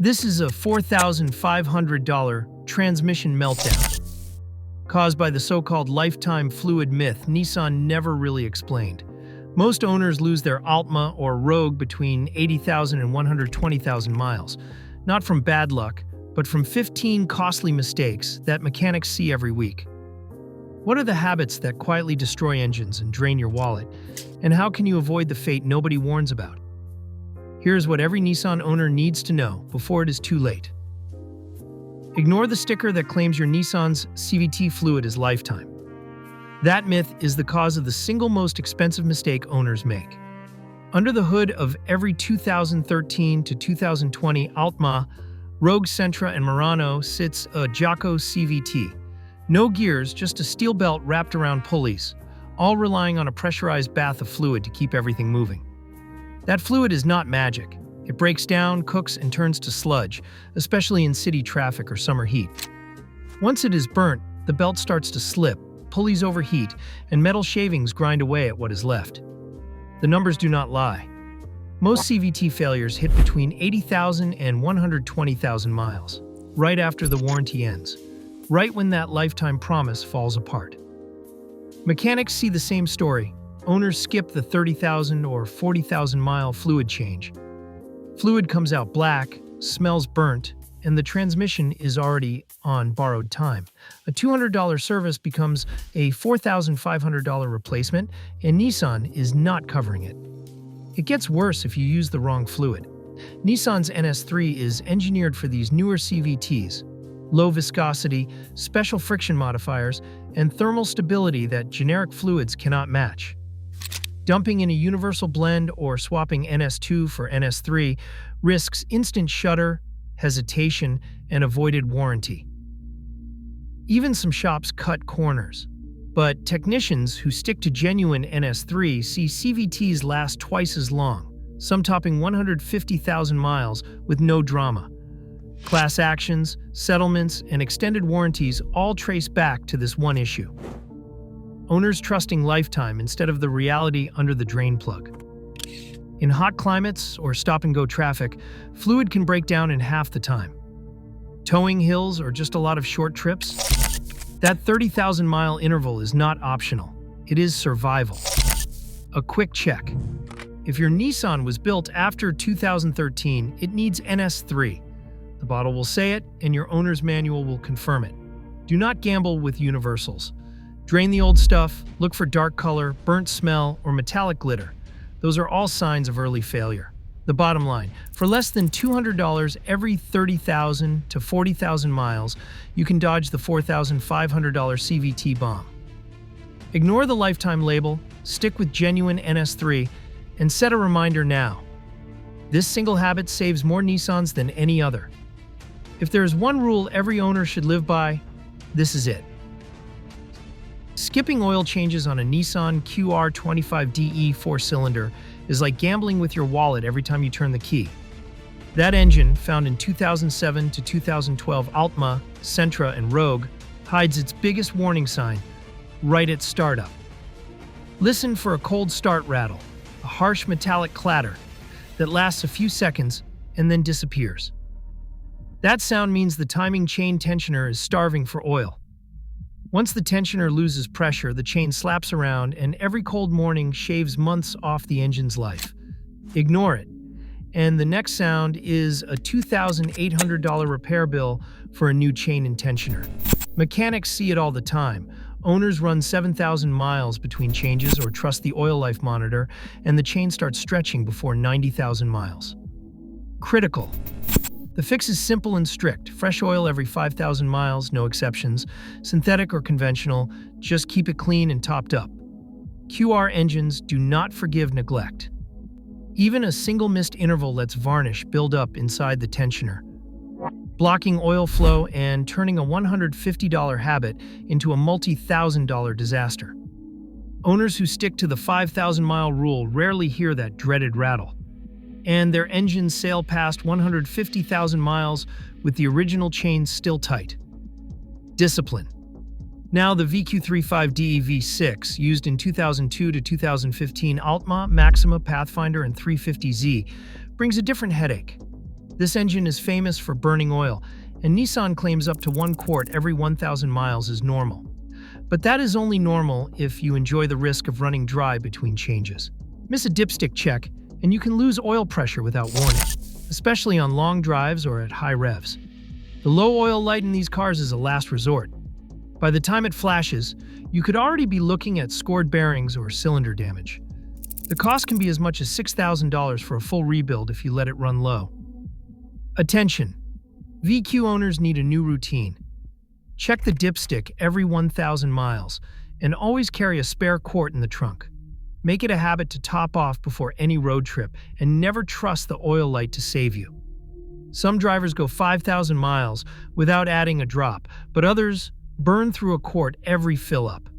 This is a $4,500 transmission meltdown, caused by the so-called lifetime fluid myth Nissan never really explained. Most owners lose their Altima or Rogue between 80,000 and 120,000 miles, not from bad luck, but from 15 costly mistakes that mechanics see every week. What are the habits that quietly destroy engines and drain your wallet, and how can you avoid the fate nobody warns about? Here's what every Nissan owner needs to know before it is too late. Ignore the sticker that claims your Nissan's CVT fluid is lifetime. That myth is the cause of the single most expensive mistake owners make. Under the hood of every 2013 to 2020 Altima, Rogue, Sentra, and Murano sits a Jocko CVT. No gears, just a steel belt wrapped around pulleys, all relying on a pressurized bath of fluid to keep everything moving. That fluid is not magic. It breaks down, cooks, and turns to sludge, especially in city traffic or summer heat. Once it is burnt, the belt starts to slip, pulleys overheat, and metal shavings grind away at what is left. The numbers do not lie. Most CVT failures hit between 80,000 and 120,000 miles, right after the warranty ends, right when that lifetime promise falls apart. Mechanics see the same story. Owners skip the 30,000 or 40,000 mile fluid change. Fluid comes out black, smells burnt, and the transmission is already on borrowed time. A $200 service becomes a $4,500 replacement, and Nissan is not covering it. It gets worse if you use the wrong fluid. Nissan's NS3 is engineered for these newer CVTs. Low viscosity, special friction modifiers, and thermal stability that generic fluids cannot match. Dumping in a universal blend or swapping NS2 for NS3 risks instant shudder, hesitation, and avoided warranty. Even some shops cut corners. But technicians who stick to genuine NS3 see CVTs last twice as long, some topping 150,000 miles with no drama. Class actions, settlements, and extended warranties all trace back to this one issue. Owners trusting lifetime instead of the reality under the drain plug. In hot climates or stop-and-go traffic, fluid can break down in half the time. Towing hills or just a lot of short trips? That 30,000-mile interval is not optional. It is survival. A quick check. If your Nissan was built after 2013, it needs NS3. The bottle will say it, and your owner's manual will confirm it. Do not gamble with universals. Drain the old stuff, look for dark color, burnt smell, or metallic glitter. Those are all signs of early failure. The bottom line, for less than $200 every 30,000 to 40,000 miles, you can dodge the $4,500 CVT bomb. Ignore the lifetime label, stick with genuine NS3, and set a reminder now. This single habit saves more Nissans than any other. If there is one rule every owner should live by, this is it. Skipping oil changes on a Nissan QR25DE 4-cylinder is like gambling with your wallet every time you turn the key. That engine, found in 2007 to 2012 Altima, Sentra, and Rogue, hides its biggest warning sign right at startup. Listen for a cold start rattle, a harsh metallic clatter that lasts a few seconds and then disappears. That sound means the timing chain tensioner is starving for oil. Once the tensioner loses pressure, the chain slaps around, and every cold morning shaves months off the engine's life. Ignore it, and the next sound is a $2,800 repair bill for a new chain and tensioner. Mechanics see it all the time. Owners run 7,000 miles between changes or trust the oil life monitor, and the chain starts stretching before 90,000 miles. Critical. The fix is simple and strict. Fresh oil every 5,000 miles, no exceptions. Synthetic or conventional, just keep it clean and topped up. QR engines do not forgive neglect. Even a single missed interval lets varnish build up inside the tensioner, blocking oil flow and turning a $150 habit into a multi-thousand-dollar disaster. Owners who stick to the 5,000-mile rule rarely hear that dreaded rattle, and their engines sail past 150,000 miles with the original chains still tight. Discipline. Now the VQ35DE V6, used in 2002 to 2015 Altima, Maxima, Pathfinder, and 350Z, brings a different headache. This engine is famous for burning oil, and Nissan claims up to 1 quart every 1,000 miles is normal. But that is only normal if you enjoy the risk of running dry between changes. Miss a dipstick check, and you can lose oil pressure without warning, especially on long drives or at high revs. The low oil light in these cars is a last resort. By the time it flashes, you could already be looking at scored bearings or cylinder damage. The cost can be as much as $6,000 for a full rebuild if you let it run low. Attention! VQ owners need a new routine. Check the dipstick every 1,000 miles, and always carry a spare quart in the trunk. Make it a habit to top off before any road trip, and never trust the oil light to save you. Some drivers go 5,000 miles without adding a drop, but others burn through a quart every fill-up.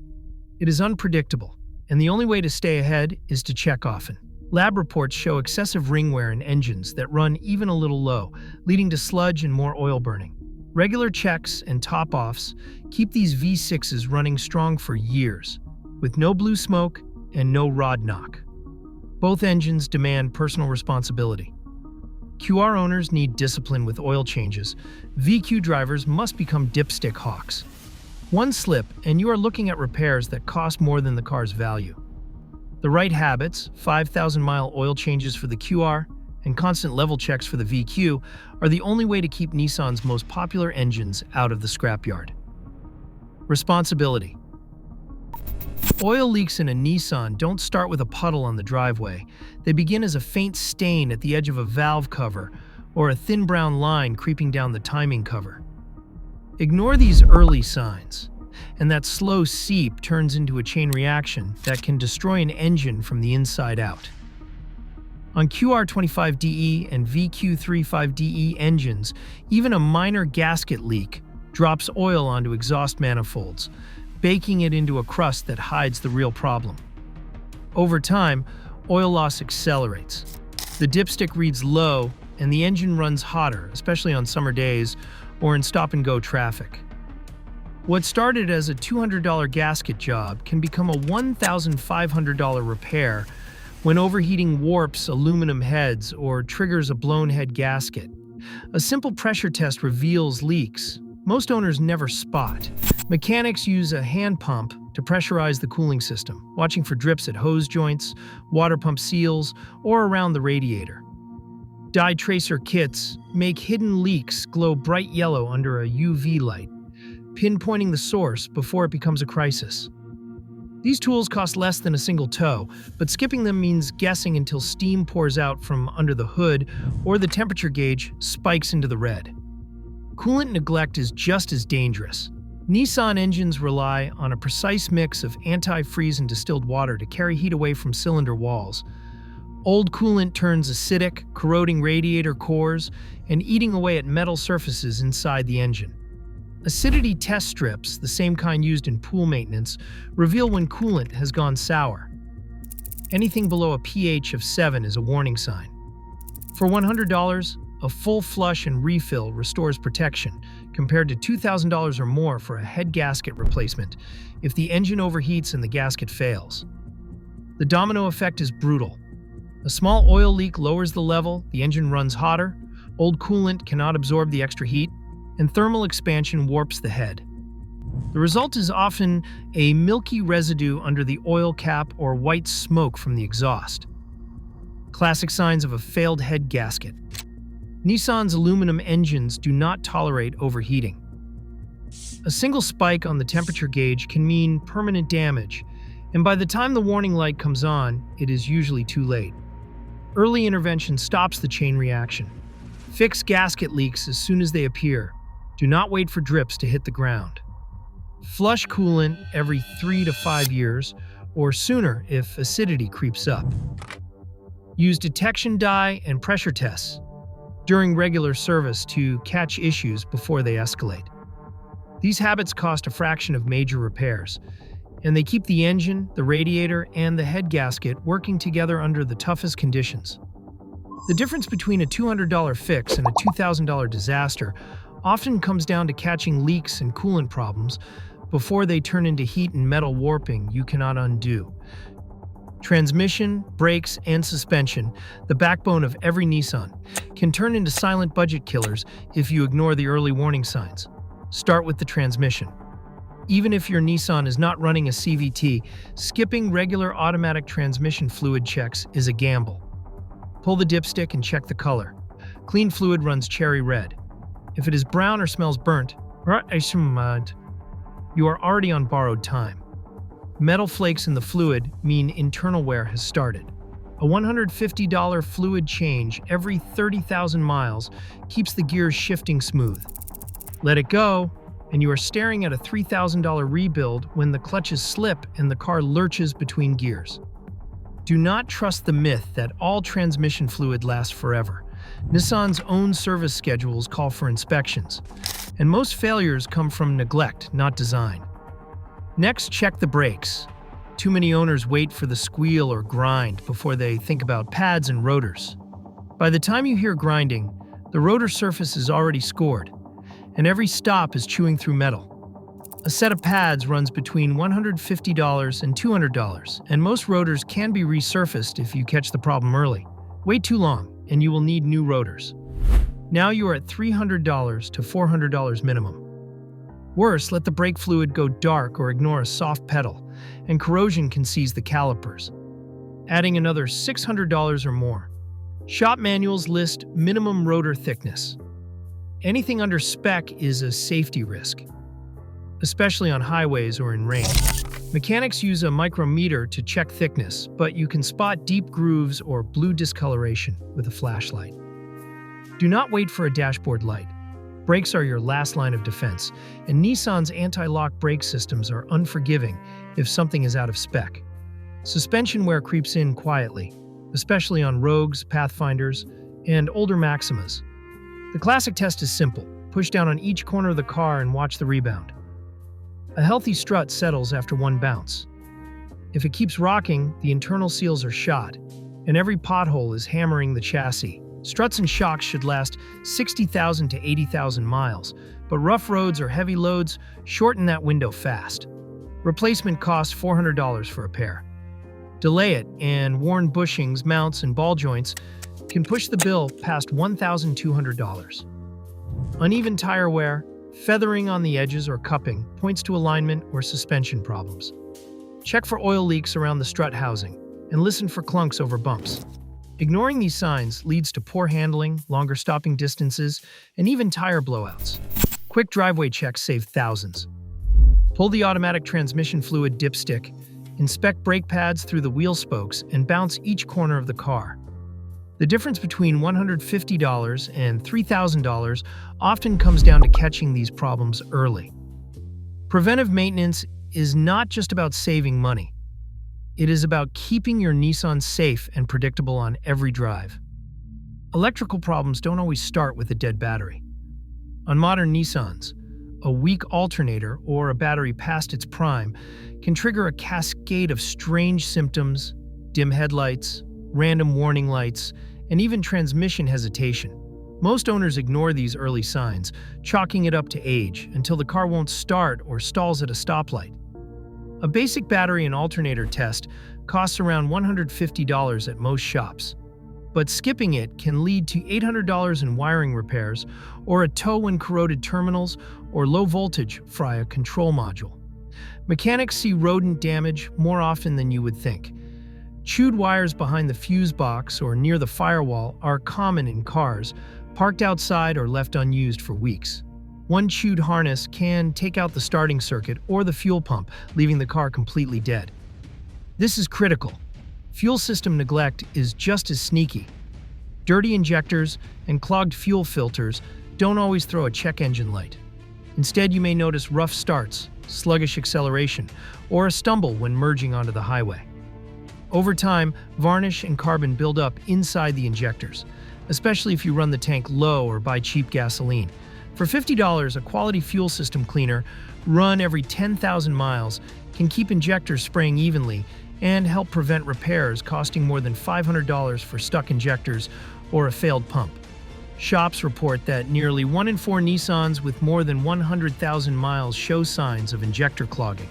It is unpredictable, and the only way to stay ahead is to check often. Lab reports show excessive ring wear in engines that run even a little low, leading to sludge and more oil burning. Regular checks and top-offs keep these V6s running strong for years, with no blue smoke and no rod knock. Both engines demand personal responsibility. QR owners need discipline with oil changes. VQ drivers must become dipstick hawks. One slip, and you are looking at repairs that cost more than the car's value. The right habits, 5,000-mile oil changes for the QR and constant level checks for the VQ, are the only way to keep Nissan's most popular engines out of the scrapyard. Responsibility. Oil leaks in a Nissan don't start with a puddle on the driveway. They begin as a faint stain at the edge of a valve cover or a thin brown line creeping down the timing cover. Ignore these early signs, and that slow seep turns into a chain reaction that can destroy an engine from the inside out. On QR25DE and VQ35DE engines, even a minor gasket leak drops oil onto exhaust manifolds, baking it into a crust that hides the real problem. Over time, oil loss accelerates. The dipstick reads low, and the engine runs hotter, especially on summer days or in stop-and-go traffic. What started as a $200 gasket job can become a $1,500 repair when overheating warps aluminum heads or triggers a blown head gasket. A simple pressure test reveals leaks most owners never spot. Mechanics use a hand pump to pressurize the cooling system, watching for drips at hose joints, water pump seals, or around the radiator. Dye tracer kits make hidden leaks glow bright yellow under a UV light, pinpointing the source before it becomes a crisis. These tools cost less than a single tow, but skipping them means guessing until steam pours out from under the hood or the temperature gauge spikes into the red. Coolant neglect is just as dangerous. Nissan engines rely on a precise mix of antifreeze and distilled water to carry heat away from cylinder walls. Old coolant turns acidic, corroding radiator cores and eating away at metal surfaces inside the engine. Acidity test strips, the same kind used in pool maintenance, reveal when coolant has gone sour. Anything below a pH of 7 is a warning sign. For $100, a full flush and refill restores protection, compared to $2,000 or more for a head gasket replacement if the engine overheats and the gasket fails. The domino effect is brutal. A small oil leak lowers the level, the engine runs hotter, old coolant cannot absorb the extra heat, and thermal expansion warps the head. The result is often a milky residue under the oil cap or white smoke from the exhaust. Classic signs of a failed head gasket. Nissan's aluminum engines do not tolerate overheating. A single spike on the temperature gauge can mean permanent damage, and by the time the warning light comes on, it is usually too late. Early intervention stops the chain reaction. Fix gasket leaks as soon as they appear. Do not wait for drips to hit the ground. Flush coolant every 3 to 5 years, or sooner if acidity creeps up. Use detection dye and pressure tests during regular service to catch issues before they escalate. These habits cost a fraction of major repairs, and they keep the engine, the radiator, and the head gasket working together under the toughest conditions. The difference between a $200 fix and a $2,000 disaster often comes down to catching leaks and coolant problems before they turn into heat and metal warping you cannot undo. Transmission, brakes, and suspension, the backbone of every Nissan, can turn into silent budget killers if you ignore the early warning signs. Start with the transmission. Even if your Nissan is not running a CVT, skipping regular automatic transmission fluid checks is a gamble. Pull the dipstick and check the color. Clean fluid runs cherry red. If it is brown or smells burnt, you are already on borrowed time. Metal flakes in the fluid mean internal wear has started. A $150 fluid change every 30,000 miles keeps the gears shifting smooth. Let it go, and you are staring at a $3,000 rebuild when the clutches slip and the car lurches between gears. Do not trust the myth that all transmission fluid lasts forever. Nissan's own service schedules call for inspections, and most failures come from neglect, not design. Next, check the brakes. Too many owners wait for the squeal or grind before they think about pads and rotors. By the time you hear grinding, the rotor surface is already scored, and every stop is chewing through metal. A set of pads runs between $150 and $200, and most rotors can be resurfaced if you catch the problem early. Wait too long, and you will need new rotors. Now you are at $300 to $400 minimum. Worse, let the brake fluid go dark or ignore a soft pedal, and corrosion can seize the calipers, adding another $600 or more. Shop manuals list minimum rotor thickness. Anything under spec is a safety risk, especially on highways or in rain. Mechanics use a micrometer to check thickness, but you can spot deep grooves or blue discoloration with a flashlight. Do not wait for a dashboard light. Brakes are your last line of defense, and Nissan's anti-lock brake systems are unforgiving if something is out of spec. Suspension wear creeps in quietly, especially on Rogues, Pathfinders, and older Maximas. The classic test is simple. Push down on each corner of the car and watch the rebound. A healthy strut settles after one bounce. If it keeps rocking, the internal seals are shot, and every pothole is hammering the chassis. Struts and shocks should last 60,000 to 80,000 miles, but rough roads or heavy loads shorten that window fast. Replacement costs $400 for a pair. Delay it, and worn bushings, mounts, and ball joints can push the bill past $1,200. Uneven tire wear, feathering on the edges or cupping points to alignment or suspension problems. Check for oil leaks around the strut housing, and listen for clunks over bumps. Ignoring these signs leads to poor handling, longer stopping distances, and even tire blowouts. Quick driveway checks save thousands. Pull the automatic transmission fluid dipstick, inspect brake pads through the wheel spokes, and bounce each corner of the car. The difference between $150 and $3,000 often comes down to catching these problems early. Preventive maintenance is not just about saving money. It is about keeping your Nissan safe and predictable on every drive. Electrical problems don't always start with a dead battery. On modern Nissans, a weak alternator or a battery past its prime can trigger a cascade of strange symptoms, dim headlights, random warning lights, and even transmission hesitation. Most owners ignore these early signs, chalking it up to age until the car won't start or stalls at a stoplight. A basic battery and alternator test costs around $150 at most shops, but skipping it can lead to $800 in wiring repairs or a tow in corroded terminals or low voltage fry a control module. Mechanics see rodent damage more often than you would think. Chewed wires behind the fuse box or near the firewall are common in cars parked outside or left unused for weeks. One chewed harness can take out the starting circuit or the fuel pump, leaving the car completely dead. This is critical. Fuel system neglect is just as sneaky. Dirty injectors and clogged fuel filters don't always throw a check engine light. Instead, you may notice rough starts, sluggish acceleration, or a stumble when merging onto the highway. Over time, varnish and carbon build up inside the injectors, especially if you run the tank low or buy cheap gasoline. For $50, a quality fuel system cleaner, run every 10,000 miles, can keep injectors spraying evenly and help prevent repairs costing more than $500 for stuck injectors or a failed pump. Shops report that nearly 1 in 4 Nissans with more than 100,000 miles show signs of injector clogging.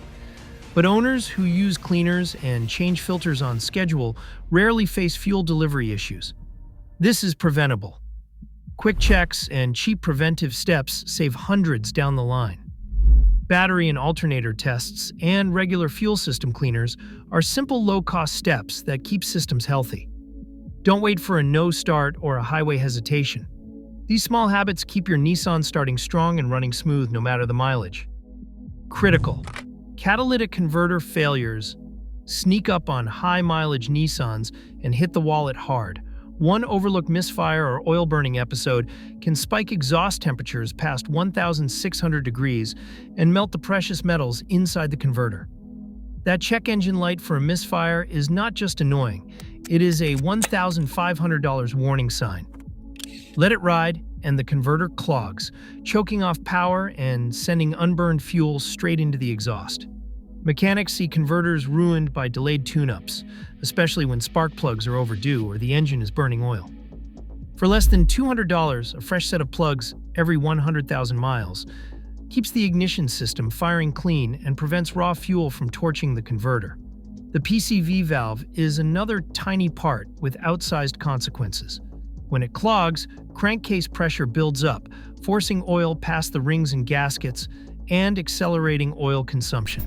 But owners who use cleaners and change filters on schedule rarely face fuel delivery issues. This is preventable. Quick checks and cheap preventive steps save hundreds down the line. Battery and alternator tests and regular fuel system cleaners are simple low-cost steps that keep systems healthy. Don't wait for a no start or a highway hesitation. These small habits keep your Nissan starting strong and running smooth no matter the mileage. Critical. Catalytic converter failures sneak up on high-mileage Nissans and hit the wallet hard. One overlooked misfire or oil burning episode can spike exhaust temperatures past 1,600 degrees and melt the precious metals inside the converter. That check engine light for a misfire is not just annoying, it is a $1,500 warning sign. Let it ride, and the converter clogs, choking off power and sending unburned fuel straight into the exhaust. Mechanics see converters ruined by delayed tune-ups, especially when spark plugs are overdue or the engine is burning oil. For less than $200, a fresh set of plugs every 100,000 miles keeps the ignition system firing clean and prevents raw fuel from torching the converter. The PCV valve is another tiny part with outsized consequences. When it clogs, crankcase pressure builds up, forcing oil past the rings and gaskets and accelerating oil consumption.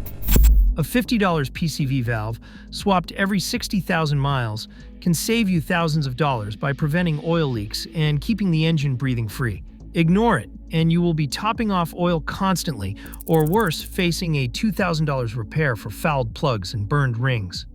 A $50 PCV valve, swapped every 60,000 miles, can save you thousands of dollars by preventing oil leaks and keeping the engine breathing free. Ignore it, and you will be topping off oil constantly, or worse, facing a $2,000 repair for fouled plugs and burned rings.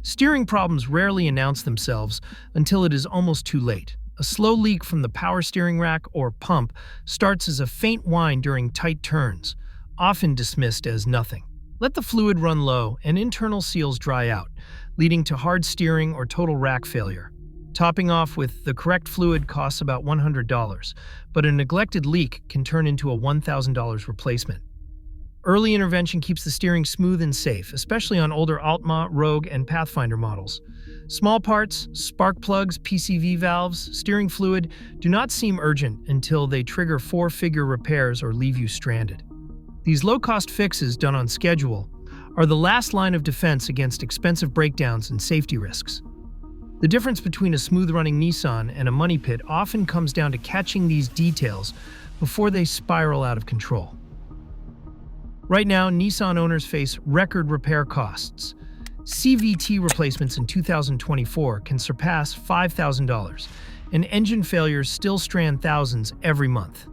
Steering problems rarely announce themselves until it is almost too late. A slow leak from the power steering rack or pump starts as a faint whine during tight turns, often dismissed as nothing. Let the fluid run low and internal seals dry out, leading to hard steering or total rack failure. Topping off with the correct fluid costs about $100, but a neglected leak can turn into a $1,000 replacement. Early intervention keeps the steering smooth and safe, especially on older Altima, Rogue, and Pathfinder models. Small parts, spark plugs, PCV valves, steering fluid do not seem urgent until they trigger four-figure repairs or leave you stranded. These low-cost fixes done on schedule are the last line of defense against expensive breakdowns and safety risks. The difference between a smooth-running Nissan and a money pit often comes down to catching these details before they spiral out of control. Right now, Nissan owners face record repair costs. CVT replacements in 2024 can surpass $5,000, and engine failures still strand thousands every month.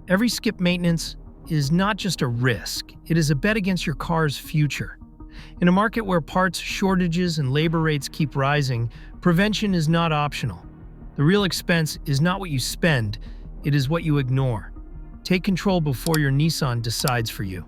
Every skip maintenance is not just a risk, it is a bet against your car's future. In a market where parts shortages and labor rates keep rising, prevention is not optional. The real expense is not what you spend, it is what you ignore. Take control before your Nissan decides for you.